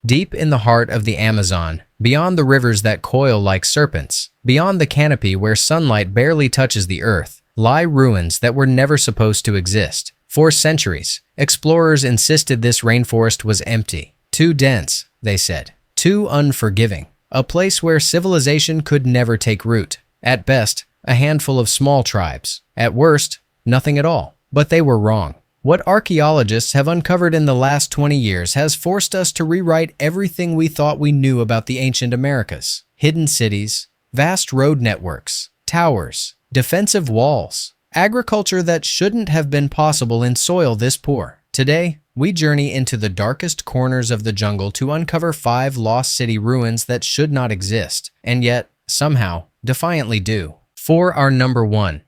Deep in the heart of the Amazon, beyond the rivers that coil like serpents, beyond the canopy where sunlight barely touches the earth, lie ruins that were never supposed to exist. For centuries, explorers insisted this rainforest was empty, too dense, they said, too unforgiving, a place where civilization could never take root. At best, a handful of small tribes. At worst, nothing at all. But they were wrong. What archaeologists have uncovered in the last 20 years has forced us to rewrite everything we thought we knew about the ancient Americas. Hidden cities, vast road networks, towers, defensive walls, agriculture that shouldn't have been possible in soil this poor. Today, we journey into the darkest corners of the jungle to uncover 5 lost city ruins that should not exist, and yet, somehow, defiantly do. For our number 1.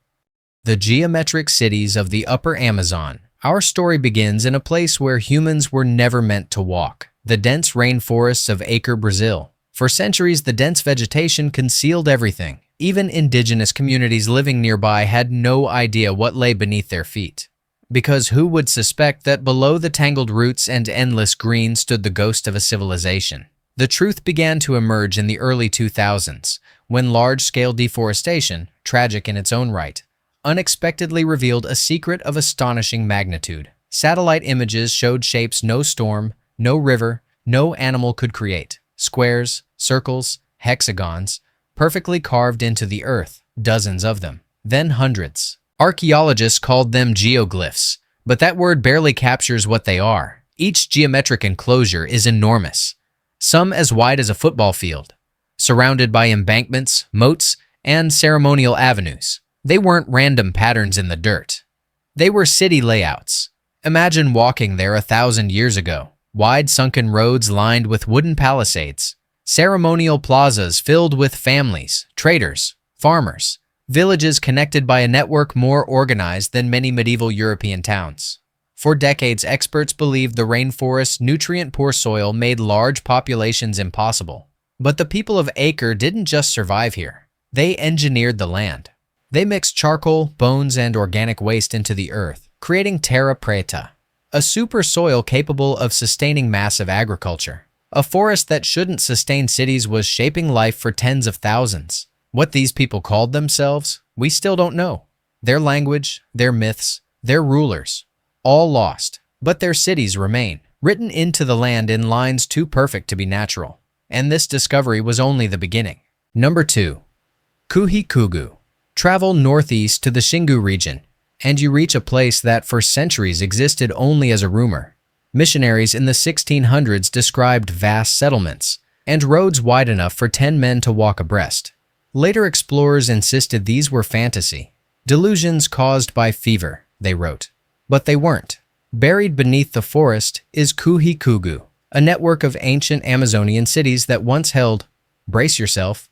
The geometric cities of the Upper Amazon. Our story begins in a place where humans were never meant to walk, the dense rainforests of Acre, Brazil. For centuries, the dense vegetation concealed everything. Even indigenous communities living nearby had no idea what lay beneath their feet. Because who would suspect that below the tangled roots and endless green stood the ghost of a civilization? The truth began to emerge in the early 2000s, when large-scale deforestation, tragic in its own right, unexpectedly revealed a secret of astonishing magnitude. Satellite images showed shapes no storm, no river, no animal could create. Squares, circles, hexagons, perfectly carved into the earth, dozens of them, then hundreds. Archaeologists called them geoglyphs, but that word barely captures what they are. Each geometric enclosure is enormous, some as wide as a football field, surrounded by embankments, moats, and ceremonial avenues. They weren't random patterns in the dirt. They were city layouts. Imagine walking there 1,000 years ago. Wide sunken roads lined with wooden palisades. Ceremonial plazas filled with families, traders, farmers. Villages connected by a network more organized than many medieval European towns. For decades, experts believed the rainforest's nutrient-poor soil made large populations impossible. But the people of Acre didn't just survive here. They engineered the land. They mixed charcoal, bones, and organic waste into the earth, creating terra preta, a super soil capable of sustaining massive agriculture. A forest that shouldn't sustain cities was shaping life for tens of thousands. What these people called themselves, we still don't know. Their language, their myths, their rulers, all lost. But their cities remain, written into the land in lines too perfect to be natural. And this discovery was only the beginning. Number 2. Kuhikugu. Travel northeast to the Xingu region, and you reach a place that for centuries existed only as a rumor. Missionaries in the 1600s described vast settlements and roads wide enough for 10 men to walk abreast. Later explorers insisted these were fantasy, delusions caused by fever, they wrote. But they weren't. Buried beneath the forest is Kuhikugu, a network of ancient Amazonian cities that once held, brace yourself,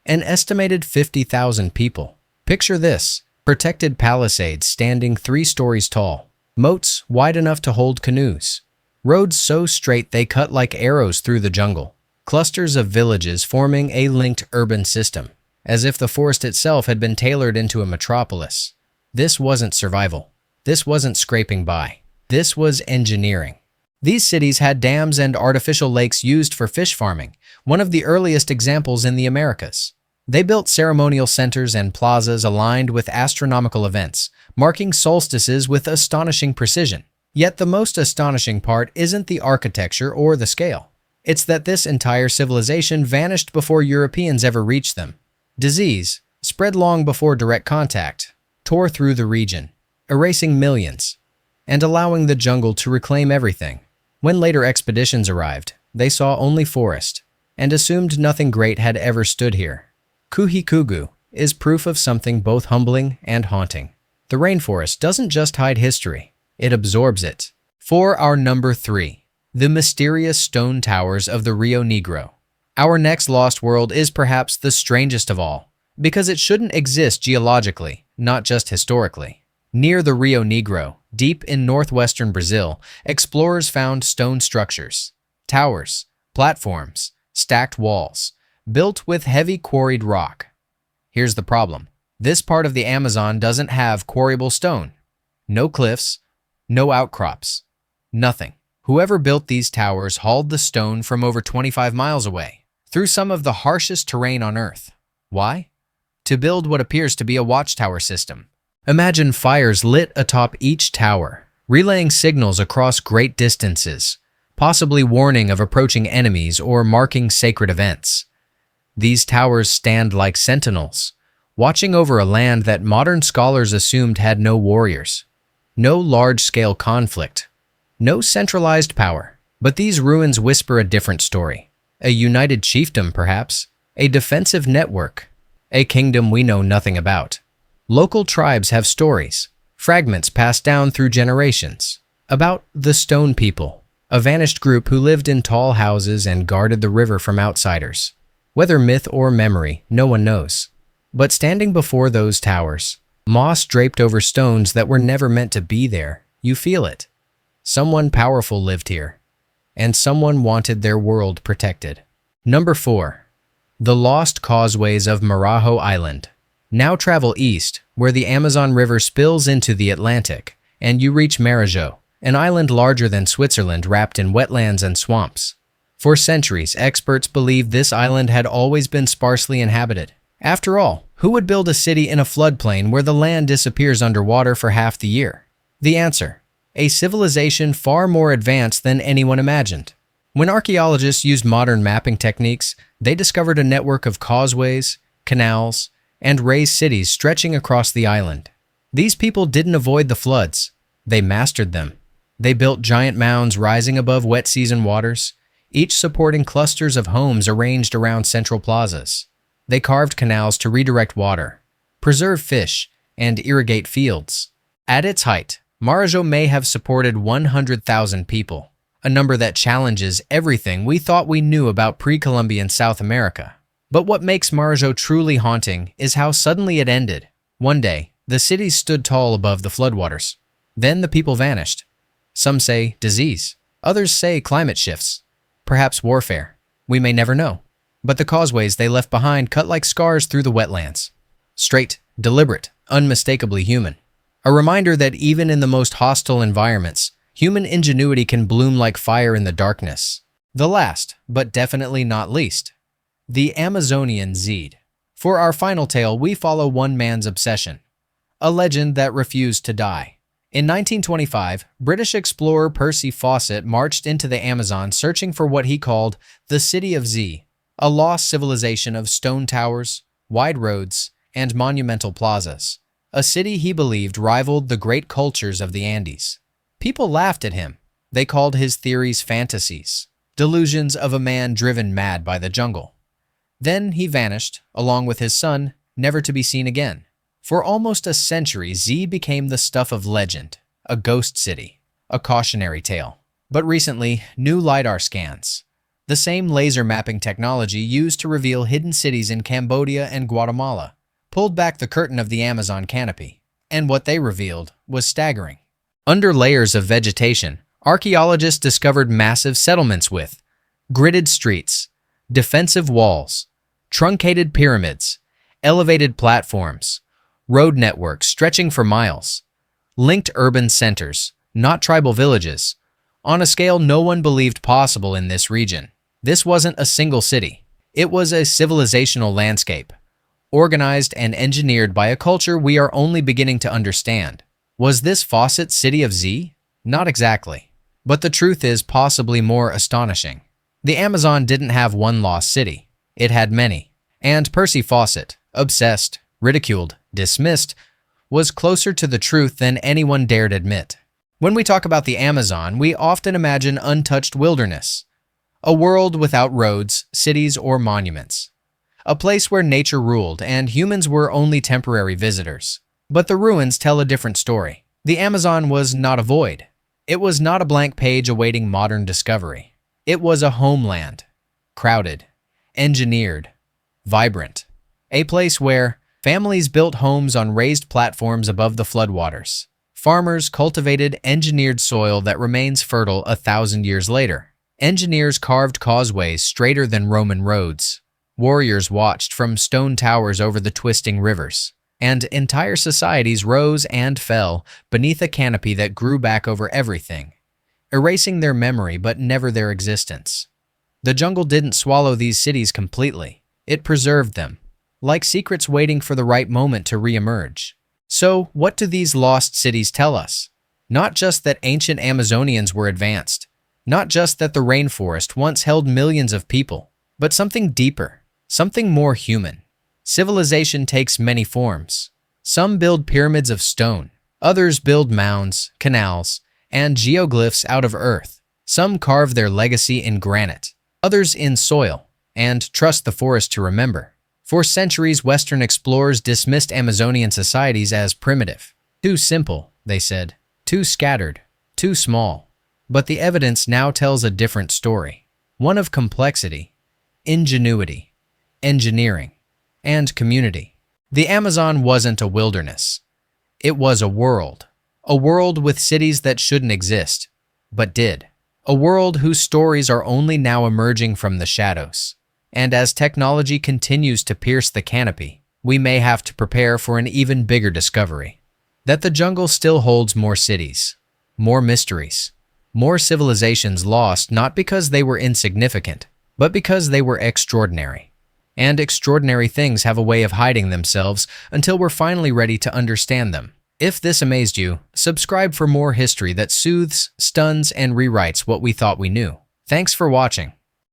an estimated 50,000 people. Picture this, protected palisades standing 3 stories tall, moats wide enough to hold canoes, roads so straight they cut like arrows through the jungle, clusters of villages forming a linked urban system, as if the forest itself had been tailored into a metropolis. This wasn't survival. This wasn't scraping by. This was engineering. These cities had dams and artificial lakes used for fish farming, one of the earliest examples in the Americas. They built ceremonial centers and plazas aligned with astronomical events, marking solstices with astonishing precision. Yet the most astonishing part isn't the architecture or the scale. It's that this entire civilization vanished before Europeans ever reached them. Disease, spread long before direct contact, tore through the region, erasing millions, and allowing the jungle to reclaim everything. When later expeditions arrived, they saw only forest, and assumed nothing great had ever stood here. Kuhikugu is proof of something both humbling and haunting. The rainforest doesn't just hide history, it absorbs it. For our number 3, the mysterious stone towers of the Rio Negro. Our next lost world is perhaps the strangest of all, because it shouldn't exist geologically, not just historically. Near the Rio Negro, deep in northwestern Brazil, explorers found stone structures, towers, platforms, stacked walls, built with heavy quarried rock. Here's the problem. This part of the Amazon doesn't have quarryable stone. No cliffs, no outcrops, nothing. Whoever built these towers hauled the stone from over 25 miles away, through some of the harshest terrain on Earth. Why? To build what appears to be a watchtower system. Imagine fires lit atop each tower, relaying signals across great distances, possibly warning of approaching enemies or marking sacred events. These towers stand like sentinels, watching over a land that modern scholars assumed had no warriors, no large-scale conflict, no centralized power. But these ruins whisper a different story. A united chiefdom, perhaps, a defensive network, a kingdom we know nothing about. Local tribes have stories, fragments passed down through generations, about the Stone People, a vanished group who lived in tall houses and guarded the river from outsiders. Whether myth or memory, no one knows. But standing before those towers, moss draped over stones that were never meant to be there, you feel it. Someone powerful lived here, and someone wanted their world protected. Number 4. The Lost Causeways of Marajo Island. Now travel east, where the Amazon River spills into the Atlantic, and you reach Marajo, an island larger than Switzerland wrapped in wetlands and swamps. For centuries, experts believed this island had always been sparsely inhabited. After all, who would build a city in a floodplain where the land disappears underwater for half the year? The answer: a civilization far more advanced than anyone imagined. When archaeologists used modern mapping techniques, they discovered a network of causeways, canals, and raised cities stretching across the island. These people didn't avoid the floods. They mastered them. They built giant mounds rising above wet season waters, each supporting clusters of homes arranged around central plazas. They carved canals to redirect water, preserve fish, and irrigate fields. At its height, Marajo may have supported 100,000 people, a number that challenges everything we thought we knew about pre-Columbian South America. But what makes Marajo truly haunting is how suddenly it ended. One day, the city stood tall above the floodwaters. Then the people vanished. Some say disease. Others say climate shifts. Perhaps warfare. We may never know. But the causeways they left behind cut like scars through the wetlands. Straight, deliberate, unmistakably human. A reminder that even in the most hostile environments, human ingenuity can bloom like fire in the darkness. The last, but definitely not least, the Amazonian Zed. For our final tale, we follow one man's obsession, a legend that refused to die. In 1925, British explorer Percy Fawcett marched into the Amazon searching for what he called the City of Zed, a lost civilization of stone towers, wide roads, and monumental plazas. A city he believed rivaled the great cultures of the Andes. People laughed at him. They called his theories fantasies, delusions of a man driven mad by the jungle. Then he vanished, along with his son, never to be seen again. For almost a century, Zed became the stuff of legend, a ghost city, a cautionary tale. But recently, new LiDAR scans, the same laser mapping technology used to reveal hidden cities in Cambodia and Guatemala, pulled back the curtain of the Amazon canopy. And what they revealed was staggering. Under layers of vegetation, archaeologists discovered massive settlements with gridded streets, defensive walls, truncated pyramids, elevated platforms, road networks stretching for miles, linked urban centers, not tribal villages, on a scale no one believed possible in this region. This wasn't a single city. It was a civilizational landscape, organized and engineered by a culture we are only beginning to understand. Was this Fawcett's City of Zed? Not exactly. But the truth is possibly more astonishing. The Amazon didn't have one lost city. It had many. And Percy Fawcett, obsessed, ridiculed, dismissed, was closer to the truth than anyone dared admit. When we talk about the Amazon, we often imagine untouched wilderness, a world without roads, cities, or monuments, a place where nature ruled and humans were only temporary visitors. But the ruins tell a different story. The Amazon was not a void. It was not a blank page awaiting modern discovery. It was a homeland, crowded, engineered, vibrant, a place where families built homes on raised platforms above the floodwaters. Farmers cultivated engineered soil that remains fertile 1,000 years later. Engineers carved causeways straighter than Roman roads. Warriors watched from stone towers over the twisting rivers. And entire societies rose and fell beneath a canopy that grew back over everything. erasing their memory but never their existence. The jungle didn't swallow these cities completely. It preserved them, like secrets waiting for the right moment to re-emerge. So, what do these lost cities tell us? Not just that ancient Amazonians were advanced, not just that the rainforest once held millions of people, but something deeper, something more human. Civilization takes many forms. Some build pyramids of stone, others build mounds, canals, and geoglyphs out of earth. Some carve their legacy in granite, others in soil, and trust the forest to remember. For centuries, Western explorers dismissed Amazonian societies as primitive. Too simple, they said. Too scattered. Too small. But the evidence now tells a different story. One of complexity, ingenuity, engineering, and community. The Amazon wasn't a wilderness. It was a world with cities that shouldn't exist, but did. A world whose stories are only now emerging from the shadows. And as technology continues to pierce the canopy, we may have to prepare for an even bigger discovery. That the jungle still holds more cities, more mysteries, more civilizations lost not because they were insignificant, but because they were extraordinary. And extraordinary things have a way of hiding themselves until we're finally ready to understand them. If this amazed you, subscribe for more history that soothes, stuns, and rewrites what we thought we knew. Thanks for watching.